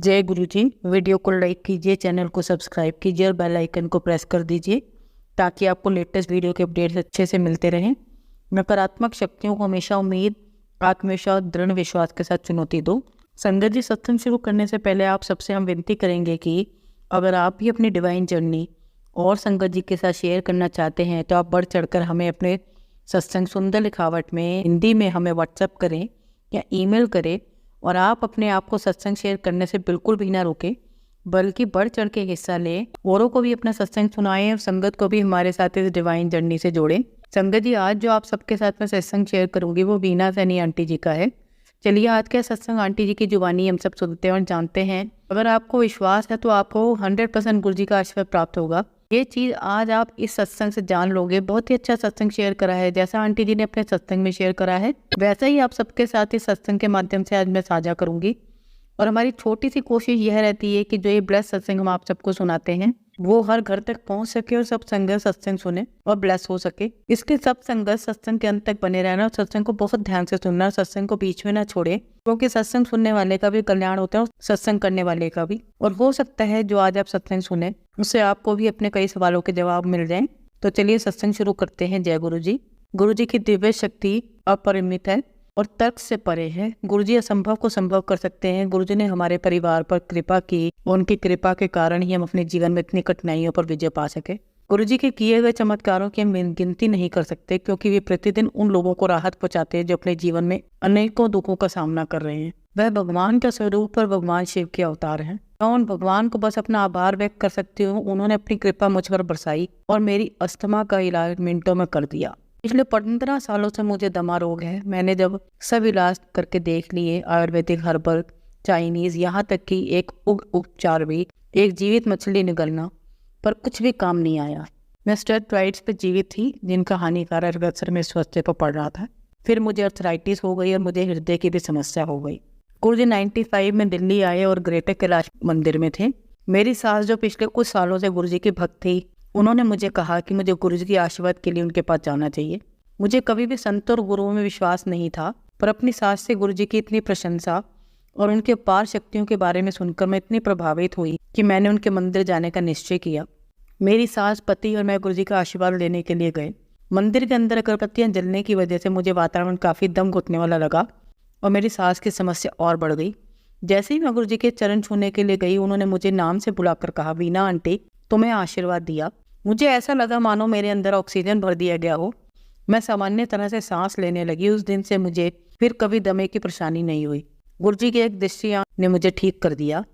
जय गुरु जी। वीडियो को लाइक कीजिए, चैनल को सब्सक्राइब कीजिए और बेल आइकन को प्रेस कर दीजिए ताकि आपको लेटेस्ट वीडियो के अपडेट्स अच्छे से मिलते रहें। नकारात्मक शक्तियों को हमेशा उम्मीद, आत्मविश्वास, दृढ़ विश्वास के साथ चुनौती दो। संगत जी, सत्संग शुरू करने से पहले आप सबसे हम विनती करेंगे कि अगर आप भी अपनी डिवाइन जर्नी और संगत जी के साथ शेयर करना चाहते हैं तो आप बढ़ चढ़कर हमें अपने सत्संग सुंदर लिखावट में हिंदी में हमें व्हाट्सएप करें या ईमेल करें। और आप अपने आप को सत्संग शेयर करने से बिल्कुल भी ना रोकें, बल्कि बढ़ चढ़ के हिस्सा लें, औरों को भी अपना सत्संग सुनाएं और संगत को भी हमारे साथ इस डिवाइन जर्नी से जोड़ें। संगत जी, आज जो आप सबके साथ में सत्संग शेयर करूंगी वो बीना सैनी आंटी जी का है। चलिए आज का सत्संग आंटी जी की जुबानी हम सब सुनते हैं और जानते हैं। अगर आपको विश्वास है तो आपको 100% गुरु जी का आशीर्वाद प्राप्त होगा। ये चीज़ आज आप इस सत्संग से जान लोगे। बहुत ही अच्छा सत्संग शेयर करा है, जैसा आंटी जी ने अपने सत्संग में शेयर करा है वैसा ही आप सबके साथ इस सत्संग के माध्यम से आज मैं साझा करूंगी। और हमारी छोटी सी कोशिश यह रहती है कि जो ये ब्लेस सत्संग हम आप सबको सुनाते हैं वो हर घर तक पहुंच सके और सब संगत सत्संग सुने और ब्लेस हो सके। इसके सब संगत सत्संग के अंत तक बने रहना और सत्संग को बहुत ध्यान से सुनना, सत्संग को बीच में ना छोड़े, क्योंकि सत्संग सुनने वाले का भी कल्याण होता है और सत्संग करने वाले का भी। और हो सकता है जो आज आप सत्संग सुने उससे आपको भी अपने कई सवालों के जवाब मिल जाएं। तो चलिए सत्संग शुरू करते हैं। जय गुरु जी। गुरु जी की दिव्य शक्ति अपरिमित है और तर्क से परे है। गुरु जी असंभव को संभव कर सकते हैं। गुरु जी ने हमारे परिवार पर कृपा की और उनकी कृपा के कारण ही हम अपने जीवन में इतनी कठिनाइयों पर विजय पा सके। गुरु जी के किए गए चमत्कारों की हम गिनती नहीं कर सकते, क्योंकि वे प्रतिदिन उन लोगों को राहत पहुंचाते हैं जो अपने जीवन में अनेकों दुखों का सामना कर रहे हैं। वह भगवान का स्वरूप और भगवान शिव के अवतार हैं। मैं उन भगवान को बस अपना आभार व्यक्त कर सकती हूँ। उन्होंने अपनी कृपा मुझ पर बरसाई और मेरी अस्थमा का इलाज मिनटों में कर दिया। पिछले 15 सालों से मुझे दमा रोग है। मैंने जब सब इलाज करके देख लिए, आयुर्वेदिक, हर्बल, चाइनीज, यहाँ तक कि एक उपचार भी, एक जीवित मछली निगलना, पर कुछ भी काम नहीं आया। मैं स्टेरॉइड्स पे जीवित थी जिनका हानिकारक असर में स्वास्थ्य पर पड़ रहा था। फिर मुझे अर्थराइटिस हो गई और मुझे हृदय की भी समस्या हो गई। गुरु जी 95 में दिल्ली आए और ग्रेटर कैलाश मंदिर में थे। मेरी सास जो पिछले कुछ सालों से गुरु जी की भक्त थी, उन्होंने मुझे कहा कि मुझे गुरु जी के आशीर्वाद के लिए उनके पास जाना चाहिए। मुझे कभी भी संत और गुरुओं में विश्वास नहीं था, पर अपनी सास से गुरु जी की इतनी प्रशंसा और उनके अपार शक्तियों के बारे में सुनकर मैं इतनी प्रभावित हुई कि मैंने उनके मंदिर जाने का निश्चय किया। मेरी सास, पति और मैं गुरु जी का आशीर्वाद लेने के लिए गए। मंदिर के अंदर अगरबत्तियां जलने की वजह से मुझे वातावरण काफ़ी दम घुटने वाला लगा और मेरी सास की समस्या और बढ़ गई। जैसे ही मैं गुरु जी के चरण छूने के लिए गई, उन्होंने मुझे नाम से बुलाकर कहा, वीना आंटी, तुम्हें आशीर्वाद दिया। मुझे ऐसा लगा मानो मेरे अंदर ऑक्सीजन भर दिया गया हो। मैं सामान्य तरह से सांस लेने लगी। उस दिन से मुझे फिर कभी दमे की परेशानी नहीं हुई। गुरु जी की एक दृष्टियाँ ने मुझे ठीक कर दिया।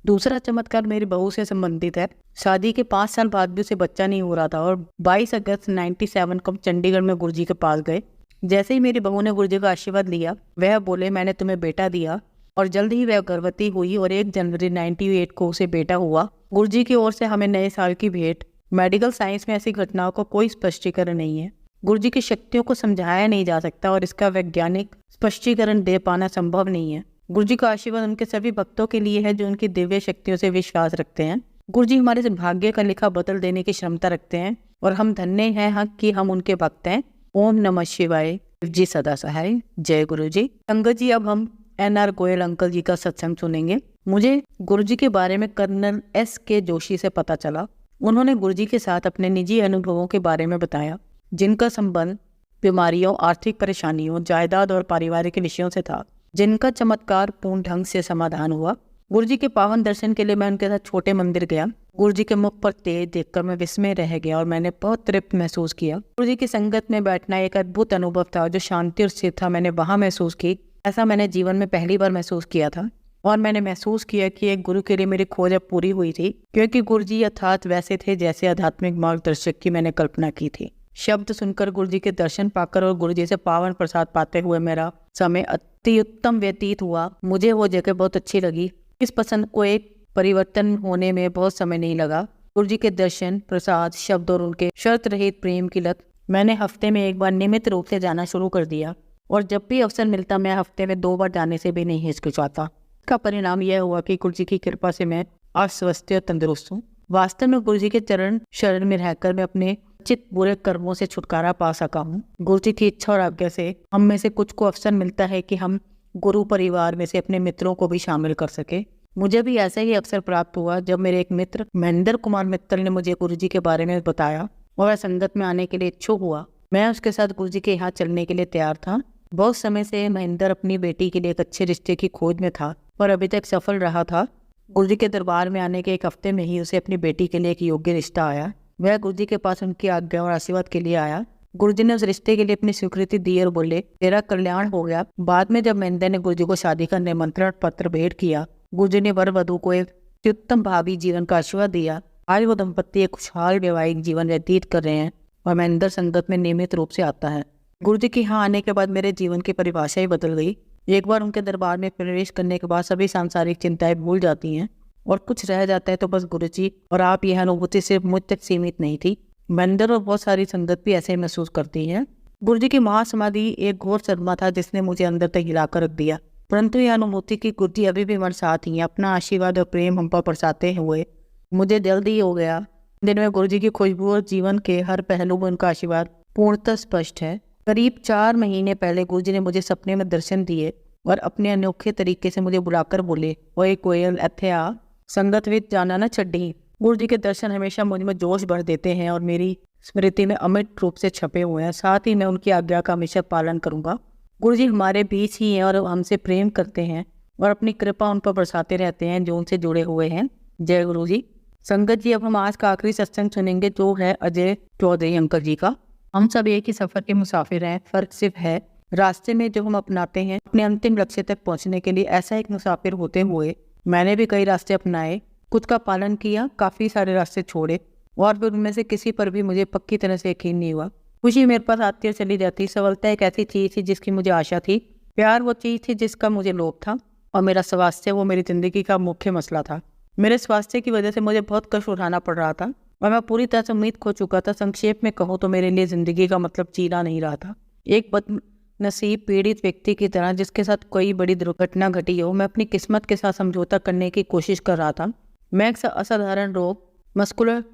दूसरा चमत्कार मेरी बहू से संबंधित है। शादी के 5 साल बाद भी उसे बच्चा नहीं हो रहा था और 22 अगस्त 97 को चंडीगढ़ में गुरु जी के पास गए। जैसे ही मेरी बहू ने गुरु जी का आशीर्वाद लिया, वह बोले, मैंने तुम्हें बेटा दिया। और जल्द ही वह गर्भवती हुई और 1 जनवरी 98 को उसे बेटा हुआ। गुरु जी की ओर से हमें नए साल की भेंट। मेडिकल साइंस में ऐसी घटनाओं का कोई स्पष्टीकरण नहीं है। गुरु जी की शक्तियों को समझाया नहीं जा सकता और इसका वैज्ञानिक स्पष्टीकरण दे पाना संभव नहीं है। गुरु जी का आशीर्वाद उनके सभी भक्तों के लिए है जो उनकी दिव्य शक्तियों से विश्वास रखते हैं। गुरु जी हमारे भाग्य का लिखा बदल देने की क्षमता रखते हैं और हम धन्य हैं कि हम उनके भक्त हैं। ओम नमः शिवाय। जी सदा सहाय। जय गुरु जी। संगत जी, अब हम NR गोयल अंकल जी का सत्संग सुनेंगे। मुझे गुरु जी के बारे में कर्नल SK जोशी से पता चला। उन्होंने गुरु जी के साथ अपने निजी अनुभवों के बारे में बताया, जिनका संबंध बीमारियों, आर्थिक परेशानियों, जायदाद और पारिवारिक विषयों से था, जिनका चमत्कार पूर्ण ढंग से समाधान हुआ। गुरु जी के पावन दर्शन के लिए मैं उनके साथ छोटे मंदिर गया। गुरु जी के मुख पर तेज देखकर मैं विस्मय रह गया और मैंने बहुत तृप्त महसूस किया। गुरु जी की संगत में बैठना एक अद्भुत अनुभव था। जो शांति और स्थिर था मैंने वहां महसूस की, ऐसा मैंने जीवन में पहली बार महसूस किया था। और मैंने महसूस किया कि एक गुरु के लिए मेरी खोज अब पूरी हुई थी, क्योंकि गुरु जी अर्थात वैसे थे जैसे आध्यात्मिक मार्गदर्शक की मैंने कल्पना की थी। शब्द सुनकर, गुरु जी के दर्शन पाकर और गुरु जी से पावन प्रसाद पाते हुए मेरा समय अति उत्तम व्यतीत हुआ। मुझे वो जगह बहुत अच्छी लगी। इस पसंद को एक परिवर्तन होने में बहुत समय नहीं लगा। गुरु जी के दर्शन, प्रसाद, शब्द और उनके शर्त रहित प्रेम की लत मैंने हफ्ते में एक बार नियमित रूप से जाना शुरू कर दिया और जब भी अवसर मिलता मैं हफ्ते में 2 बार जाने से भी नहीं हिचकिचाता। इसका परिणाम यह हुआ कि गुरु जी की कृपा से मैं आज स्वस्थ और तंदुरुस्त हूँ। वास्तव में गुरु जी के चरण शरण में रहकर मैं अपने चित बुरे कर्मों से छुटकारा पा सका हूँ। गुरु जी की इच्छा और आज्ञा से हम में से कुछ को अवसर मिलता है कि हम गुरु परिवार में से अपने मित्रों को भी शामिल कर सके। मुझे भी ऐसा ही अवसर प्राप्त हुआ जब मेरे एक मित्र महेंद्र कुमार मित्तल ने मुझे गुरुजी के बारे में बताया और वह संगत में आने के लिए इच्छुक हुआ। मैं उसके साथ गुरुजी के यहाँ चलने के लिए तैयार था। बहुत समय से महेंद्र अपनी बेटी के लिए एक अच्छे रिश्ते की खोज में था और अभी तक सफल रहा था। गुरुजी के दरबार में आने के एक हफ्ते में ही उसे अपनी बेटी के लिए एक योग्य रिश्ता आया। वह गुरुजी के पास उनकी आज्ञा और आशीर्वाद के लिए आया। गुरुजी ने उस रिश्ते के लिए अपनी स्वीकृति दी और बोले, तेरा कल्याण हो गया। बाद में जब महेंद्र ने गुरुजी को शादी का निमंत्रण पत्र भेंट किया, गुरुजी ने वर वधू को एक अत्युत्तम भावी जीवन का आशीर्वाद दिया। आज वो दंपत्ति एक खुशहाल वैवाहिक जीवन व्यतीत कर रहे हैं और महेंद्र संगत में नियमित रूप से आता है। गुरुजी के यहाँ आने के बाद मेरे जीवन की परिभाषा ही बदल गई। एक बार उनके दरबार में प्रवेश करने के बाद सभी सांसारिक चिंताएं भूल जाती हैं और कुछ रह जाता है तो बस गुरुजी और आप। यह अनुभूति सिर्फ मुझ तक सीमित नहीं थी, महेंद्र और बहुत सारी संगत भी ऐसे ही महसूस करती है। गुरुजी की महासमाधि एक घोर सदमा था जिसने मुझे अंदर तक हिलाकर रख दिया, परंतु यह अनुभूति की गुरुजी अभी भी हमारे साथ ही है। अपना आशीर्वाद और प्रेम हम पर बरसाते हुए मुझे जल्दी हो गया। दिन में गुरुजी की खुशबू और जीवन के हर पहलू में उनका आशीर्वाद पूर्णतः स्पष्ट है। करीब 4 महीने पहले गुरुजी ने मुझे सपने में दर्शन दिए और अपने अनोखे तरीके से मुझे बुलाकर बोले, ओए कोयल इत्थे आ, संगत विच जाना न छड्डी। गुरुजी के दर्शन हमेशा मुझ में जोश भर देते हैं और मेरी स्मृति में अमिट रूप से छपे हुए हैं। साथ ही मैं उनकी आज्ञा का हमेशा पालन करूंगा। गुरुजी हमारे बीच ही हैं और हमसे प्रेम करते हैं और अपनी कृपा उन पर बरसाते रहते हैं जो उनसे जुड़े हुए हैं। जय गुरु जी। संगत जी, अब हम आज का आखिरी सत्संग सुनेंगे जो है अजय चौधरी अंकल जी का। हम सब एक ही सफर के मुसाफिर हैं, फर्क सिर्फ है रास्ते में जो हम अपनाते हैं अपने अंतिम लक्ष्य तक पहुंचने के लिए। ऐसा एक मुसाफिर होते हुए मैंने भी कई रास्ते अपनाए, खुद का पालन किया, काफी सारे रास्ते छोड़े और फिर उनमें से किसी पर भी मुझे पक्की तरह से यकीन नहीं हुआ। खुशी मेरे पास आती और चली जाती। सफलता एक ऐसी चीज थी जिसकी मुझे आशा थी, प्यार वो चीज थी जिसका मुझे लोभ था और मेरा स्वास्थ्य वो मेरी जिंदगी का मुख्य मसला था। मेरे स्वास्थ्य की वजह से मुझे बहुत कष्ट उठाना पड़ रहा था और मैं पूरी तरह से उम्मीद खो चुका था। संक्षेप में कहूँ तो मेरे लिए जिंदगी का मतलब जीना नहीं रहा था। एक बदनसीब पीड़ित व्यक्ति की तरह जिसके साथ कोई बड़ी दुर्घटना घटी हो, मैं अपनी किस्मत के साथ समझौता करने की कोशिश कर रहा था। मैं एक असाधारण रोग मस्कुलर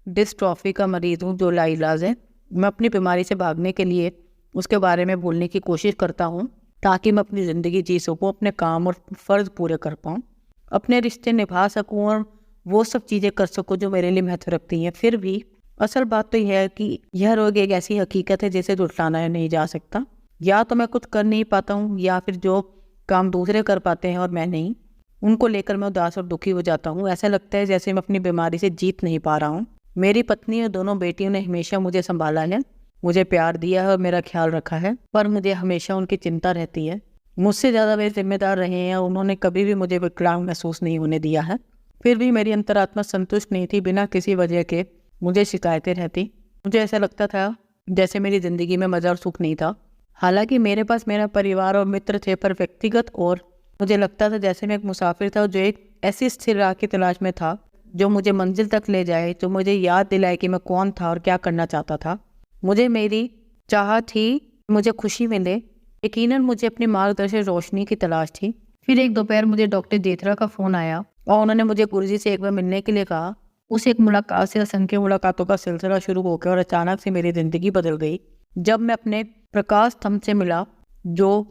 डिस्ट्रॉफी का मरीज हूँ जो लाइलाज है। मैं अपनी बीमारी से भागने के लिए उसके बारे में भूलने की कोशिश करता हूँ ताकि मैं अपनी ज़िंदगी जी सकूँ, अपने काम और फ़र्ज पूरे कर पाऊँ, अपने रिश्ते निभा सकूँ और वो सब चीज़ें कर सकूँ जो मेरे लिए महत्व रखती हैं। फिर भी असल बात तो यह है कि यह रोग एक ऐसी हकीकत है जिसे जुटाना नहीं जा सकता। या तो मैं कुछ कर नहीं पाता हूँ या फिर जो काम दूसरे कर पाते हैं और मैं नहीं, उनको लेकर मैं उदास और दुखी हो जाता हूँ। ऐसा लगता है जैसे मैं अपनी बीमारी से जीत नहीं पा रहा हूँ। मेरी पत्नी और दोनों बेटियों ने हमेशा मुझे संभाला है, मुझे प्यार दिया है और मेरा ख्याल रखा है, पर मुझे हमेशा उनकी चिंता रहती है। मुझसे ज़्यादा वे जिम्मेदार रहे हैं और उन्होंने कभी भी मुझे विकलांग महसूस नहीं होने दिया है। फिर भी मेरी अंतरात्मा संतुष्ट नहीं थी। बिना किसी वजह के मुझे शिकायतें रहती। मुझे ऐसा लगता था जैसे मेरी ज़िंदगी में मज़ा और सुख नहीं था। हालांकि मेरे पास मेरा परिवार और मित्र थे, पर व्यक्तिगत और मुझे लगता था जैसे मैं एक मुसाफिर था जो एक ऐसी स्थिर राह की तलाश में था जो मुझे मंजिल तक ले जाए, जो मुझे याद दिलाए कि मैं कौन था और क्या करना चाहता था। मुझे मेरी चाह थी, मुझे खुशी मिले। यकीनन मुझे अपनी मार्गदर्शक रोशनी की तलाश थी। फिर एक दोपहर मुझे डॉक्टर जेथरा का फ़ोन आया और उन्होंने मुझे गुरुजी से एक बार मिलने के लिए कहा। उस एक मुलाकात से असंख्य मुलाकातों का सिलसिला शुरू हो गया और अचानक से मेरी ज़िंदगी बदल गई जब मैं अपने प्रकाश स्तंभ से मिला, जो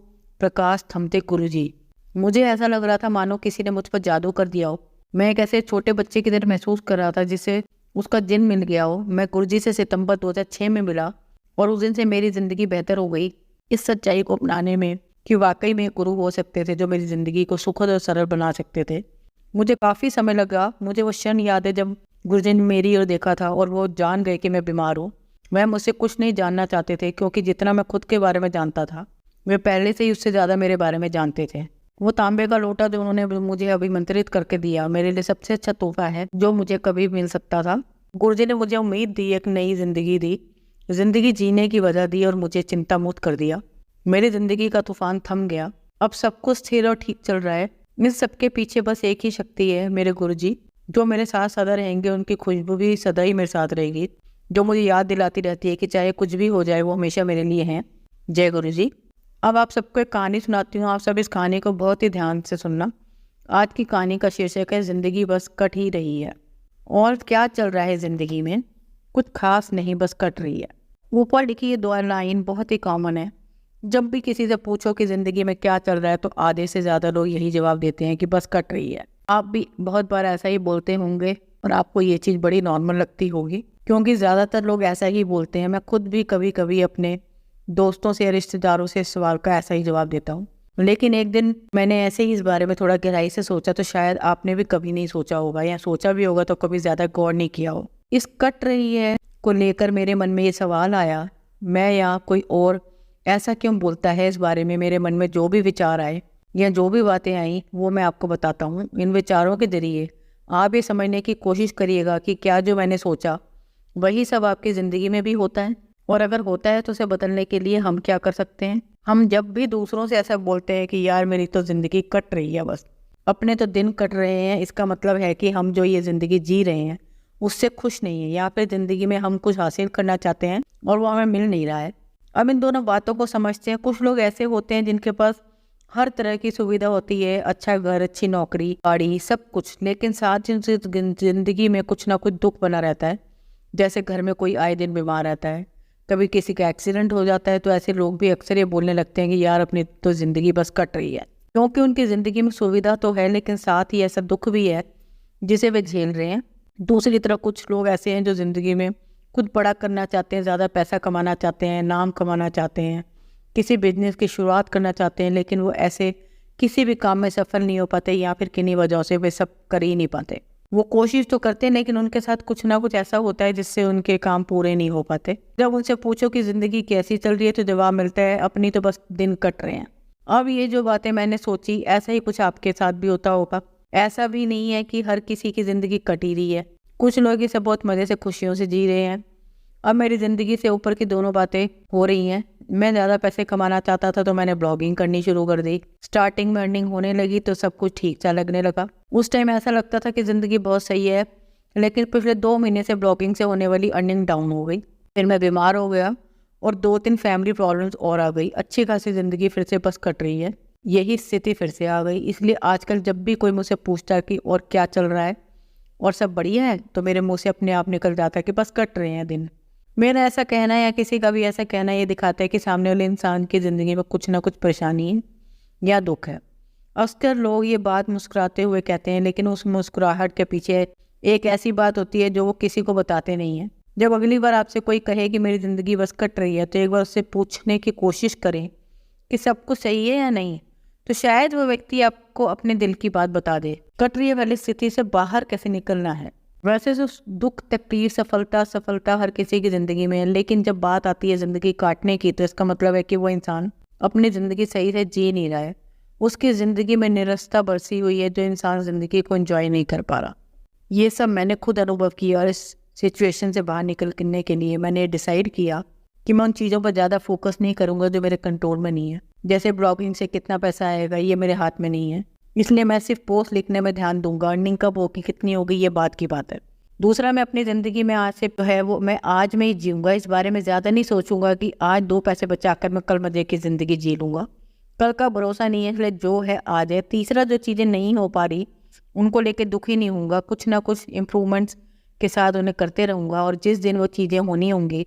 प्रकाश स्तंभ थे गुरुजी। मुझे ऐसा लग रहा था मानो किसी ने मुझ पर जादू कर दिया हो। मैं एक ऐसे छोटे बच्चे की तरह महसूस कर रहा था जिसे उसका जिन मिल गया हो। मैं गुरुजी से सितंबर 2006 में मिला और उस दिन से मेरी ज़िंदगी बेहतर हो गई। इस सच्चाई को अपनाने में कि वाकई में गुरु हो सकते थे जो मेरी ज़िंदगी को सुखद और सरल बना सकते थे, मुझे काफ़ी समय लगा। मुझे वो क्षण याद है जब गुरुजी ने मेरी ओर देखा था और वो जान गए कि मैं बीमार हूँ। वह मुझसे कुछ नहीं जानना चाहते थे क्योंकि जितना मैं खुद के बारे में जानता था वे पहले से ही उससे ज़्यादा मेरे बारे में जानते थे। वो तांबे का लोटा जो उन्होंने मुझे अभिमंत्रित करके दिया मेरे लिए सबसे अच्छा तोहफा है जो मुझे कभी मिल सकता था। गुरुजी ने मुझे उम्मीद दी, एक नई जिंदगी दी, जिंदगी जीने की वजह दी और मुझे चिंता मुक्त कर दिया। मेरी जिंदगी का तूफान थम गया। अब सब कुछ स्थिर और ठीक चल रहा है। इन सबके पीछे बस एक ही शक्ति है, मेरे गुरुजी, जो मेरे साथ सदा रहेंगे। उनकी खुशबू भी सदा ही मेरे साथ रहेगी, जो मुझे याद दिलाती रहती है कि चाहे कुछ भी हो जाए वो हमेशा मेरे लिए हैं। जय गुरुजी। अब आप सबको एक कहानी सुनाती हूँ। आप सब इस कहानी को बहुत ही ध्यान से सुनना। आज की कहानी का शीर्षक है जिंदगी बस कट ही रही है। और क्या चल रहा है ज़िंदगी में? कुछ खास नहीं, बस कट रही है। ऊपर लिखी ये 2 लाइन बहुत ही कॉमन है। जब भी किसी से पूछो कि ज़िंदगी में क्या चल रहा है तो आधे से ज़्यादा लोग यही जवाब देते हैं कि बस कट रही है। आप भी बहुत बार ऐसा ही बोलते होंगे और आपको ये चीज़ बड़ी नॉर्मल लगती होगी, क्योंकि ज़्यादातर लोग ऐसा ही बोलते हैं। मैं खुद भी कभी कभी अपने दोस्तों से या रिश्तेदारों से इस सवाल का ऐसा ही जवाब देता हूँ। लेकिन एक दिन मैंने ऐसे ही इस बारे में थोड़ा गहराई से सोचा, तो शायद आपने भी कभी नहीं सोचा होगा, या सोचा भी होगा तो कभी ज़्यादा गौर नहीं किया हो। इस कट रही है को लेकर मेरे मन में ये सवाल आया, मैं या कोई और ऐसा क्यों बोलता है। इस बारे में मेरे मन में जो भी विचार आए या जो भी बातें आई वो मैं आपको बताता हूँ। इन विचारों के जरिए आप ये समझने की कोशिश करिएगा कि क्या जो मैंने सोचा वही सब आपकी ज़िंदगी में भी होता है, और अगर होता है तो उसे बदलने के लिए हम क्या कर सकते हैं। हम जब भी दूसरों से ऐसा बोलते हैं कि यार मेरी तो ज़िंदगी कट रही है, बस अपने तो दिन कट रहे हैं, इसका मतलब है कि हम जो ये ज़िंदगी जी रहे हैं उससे खुश नहीं है, या फिर ज़िंदगी में हम कुछ हासिल करना चाहते हैं और वो हमें मिल नहीं रहा है। अब इन दोनों बातों को समझते हैं। कुछ लोग ऐसे होते हैं जिनके पास हर तरह की सुविधा होती है, अच्छा घर, अच्छी नौकरी, गाड़ी, सब कुछ, लेकिन साथ ही ज़िंदगी में कुछ ना कुछ दुख बना रहता है। जैसे घर में कोई आए दिन बीमार रहता है, कभी किसी का एक्सीडेंट हो जाता है, तो ऐसे लोग भी अक्सर ये बोलने लगते हैं कि यार अपनी तो ज़िंदगी बस कट रही है, क्योंकि उनकी ज़िंदगी में सुविधा तो है लेकिन साथ ही ऐसा दुख भी है जिसे वे झेल रहे हैं। दूसरी तरफ कुछ लोग ऐसे हैं जो ज़िंदगी में खुद बड़ा करना चाहते हैं, ज़्यादा पैसा कमाना चाहते हैं, नाम कमाना चाहते हैं, किसी बिजनेस की शुरुआत करना चाहते हैं, लेकिन वो ऐसे किसी भी काम में सफल नहीं हो पाते, या फिर किन्हीं वजहों से वे सब कर ही नहीं पाते। वो कोशिश तो करते हैं लेकिन उनके साथ कुछ ना कुछ ऐसा होता है जिससे उनके काम पूरे नहीं हो पाते। जब उनसे पूछो कि ज़िंदगी कैसी चल रही है तो जवाब मिलता है अपनी तो बस दिन कट रहे हैं। अब ये जो बातें मैंने सोची, ऐसा ही कुछ आपके साथ भी होता होगा। ऐसा भी नहीं है कि हर किसी की ज़िंदगी कटी रही है, कुछ लोग इसे बहुत मज़े से खुशियों से जी रहे हैं। अब मेरी ज़िंदगी से ऊपर की दोनों बातें हो रही हैं। मैं ज़्यादा पैसे कमाना चाहता था तो मैंने ब्लॉगिंग करनी शुरू कर दी। स्टार्टिंग में अर्निंग होने लगी तो सब कुछ ठीक सा लगने लगा। उस टाइम ऐसा लगता था कि ज़िंदगी बहुत सही है, लेकिन पिछले 2 महीने से ब्लॉगिंग से होने वाली अर्निंग डाउन हो गई। फिर मैं बीमार हो गया और 2-3 फैमिली प्रॉब्लम्स और आ गई। अच्छी खासी ज़िंदगी फिर से बस कट रही है, यही स्थिति फिर से आ गई। इसलिए आजकल जब भी कोई मुझसे पूछता है कि और क्या चल रहा है और सब बढ़िया है, तो मेरे मुँह से अपने आप निकल जाता है कि बस कट रहे हैं दिन। मेरा ऐसा कहना है या किसी का भी ऐसा कहना ये दिखाता है कि सामने वाले इंसान की ज़िंदगी में कुछ ना कुछ परेशानी है या दुख है। अक्सर लोग ये बात मुस्कुराते हुए कहते हैं, लेकिन उस मुस्कुराहट के पीछे एक ऐसी बात होती है जो वो किसी को बताते नहीं हैं। जब अगली बार आपसे कोई कहे कि मेरी ज़िंदगी बस कट रही है, तो एक बार उससे पूछने की कोशिश करें कि सब कुछ सही है या नहीं, तो शायद वो व्यक्ति आपको अपने दिल की बात बता दे। कट रही वाली स्थिति से बाहर कैसे निकलना है। वैसे तो दुख, तकलीफ, सफलता हर किसी की ज़िंदगी में है, लेकिन जब बात आती है ज़िंदगी काटने की, तो इसका मतलब है कि वो इंसान अपनी ज़िंदगी सही से जी नहीं रहा है। उसकी ज़िंदगी में निरस्ता बरसी हुई है, जो इंसान ज़िंदगी को एंजॉय नहीं कर पा रहा। ये सब मैंने खुद अनुभव किया, और इस सिचुएशन से बाहर निकलने के लिए मैंने डिसाइड किया कि मैं उन चीज़ों पर ज़्यादा फोकस नहीं करूँगा जो मेरे कंट्रोल में नहीं है। जैसे ब्लॉगिंग से कितना पैसा आएगा ये मेरे हाथ में नहीं है, इसलिए मैं सिर्फ पोस्ट लिखने में ध्यान दूंगा। अर्निंग कब होगी, कितनी होगी, ये बात की बात है। दूसरा, मैं अपनी ज़िंदगी में आज से जो है वो मैं आज में ही जीऊँगा। इस बारे में ज़्यादा नहीं सोचूंगा कि आज 2 पैसे बचाकर मैं कल मजे की ज़िंदगी जी लूँगा। कल का भरोसा नहीं है, इसलिए जो है आज है। तीसरा, जो चीज़ें नहीं हो पा रही उनको लेकर दुखी नहीं होऊंगा, कुछ ना कुछ इम्प्रूवमेंट्स के साथ उन्हें करते रहूँगा, और जिस दिन वो चीज़ें होनी होंगी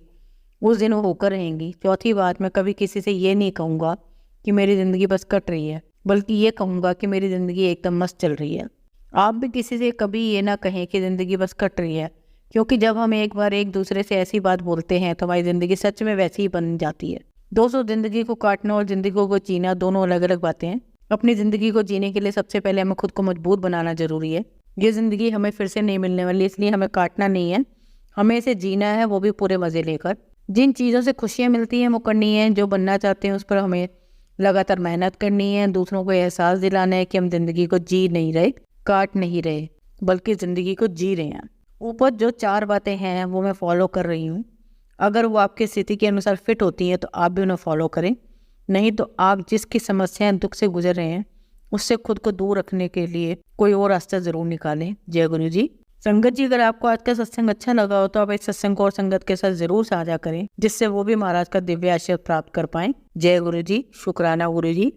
उस दिन वो होकर रहेंगी। चौथी बात, मैं कभी किसी से ये नहीं कहूँगा कि मेरी ज़िंदगी बस कट रही है, बल्कि ये कहूँगा कि मेरी ज़िंदगी एकदम मस्त चल रही है। आप भी किसी से कभी ये ना कहें कि ज़िंदगी बस कट रही है, क्योंकि जब हम एक बार एक दूसरे से ऐसी बात बोलते हैं तो हमारी ज़िंदगी सच में वैसी ही बन जाती है। दोस्तों, ज़िंदगी को काटना और ज़िंदगी को जीना दोनों अलग अलग बातें हैं। अपनी ज़िंदगी को जीने के लिए सबसे पहले हमें खुद को मजबूत बनाना ज़रूरी है। ये ज़िंदगी हमें फिर से नहीं मिलने वाली, इसलिए हमें काटना नहीं है, हमें इसे जीना है, वो भी पूरे मज़े लेकर। जिन चीज़ों से खुशियाँ मिलती हैं वो करनी है, जो बनना चाहते हैं उस पर हमें लगातार मेहनत करनी है। दूसरों को एहसास दिलाना है कि हम ज़िंदगी को जी नहीं रहे, काट नहीं रहे, बल्कि ज़िंदगी को जी रहे हैं। ऊपर जो 4 बातें हैं वो मैं फॉलो कर रही हूँ। अगर वो आपकी स्थिति के अनुसार फिट होती हैं तो आप भी उन्हें फॉलो करें, नहीं तो आप जिसकी समस्याएं दुख से गुजर रहे हैं उससे खुद को दूर रखने के लिए कोई और रास्ता ज़रूर निकालें। जय गुरु जी। संगत जी, अगर आपको आज का सत्संग अच्छा लगा हो तो आप इस सत्संग को और संगत के साथ ज़रूर साझा करें, जिससे वो भी महाराज का दिव्य आशीर्वाद प्राप्त कर पाएं। जय गुरु जी। शुक्राना गुरु जी।